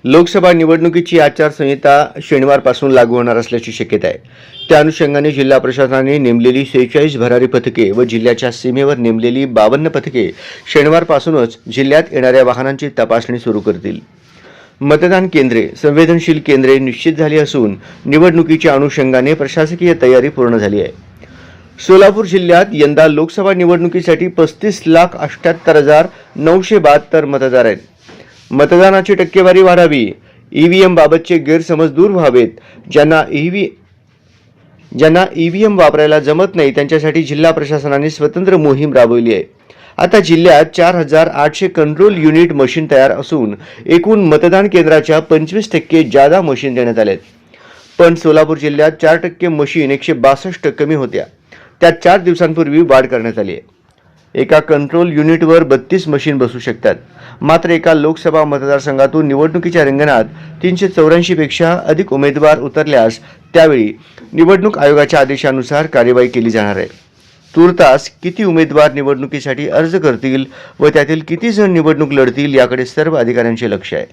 लोकसभा निवडणुकीची आचारसंहिता शनिवारपासून लागू होणार असल्याची शक्यता आहे. त्या अनुषंगाने जिल्हा प्रशासनाने नेमलेली 46 भरारी पथके व जिल्ह्याच्या सीमेवर नेमलेली 52 पथके शनिवारपासूनच जिल्ह्यात येणाऱ्या वाहनांची तपासणी सुरू करतील. मतदान केंद्रे, संवेदनशील केंद्रे निश्चित झाली असून निवडणुकीच्या अनुषंगाने प्रशासकीय तयारी पूर्ण झाली आहे. सोलापूर जिल्ह्यात यंदा लोकसभा निवडणुकीसाठी 35,78,972 मतदार आहेत. मतदानाची टक्केवारी वाढावी, ईव्हीएम बाबतचे गैरसमज दूर व्हावेत, ज्यांना ईव्हीएम वापरायला जमत नाही त्यांच्यासाठी जिल्हा प्रशासनाने स्वतंत्र मोहीम राबवली आहे. आता जिल्ह्यात 4,800 कंट्रोल युनिट मशीन तयार असून एकूण मतदान केंद्राच्या 25% जादा मशीन देण्यात आल्या आहेत. पण सोलापूर जिल्ह्यात 4% मशीन 162 कमी होत्या. त्यात 4 दिवसांपूर्वी वाढ करण्यात आली आहे. एका कंट्रोल युनिटवर 32 मशीन बसू शकतात. मात्र एका लोकसभा मतदारसंघातून निवडणुकीच्या रिंगणात 384 पेक्षा अधिक उमेदवार उतरल्यास त्यावेळी निवडणूक आयोगाच्या आदेशानुसार कार्यवाही केली जाणार आहे. तूर्तास किती उमेदवार निवडणुकीसाठी अर्ज करतील व त्यातील किती जण निवडणूक लढतील याकडे सर्व अधिकाऱ्यांचे लक्ष आहे.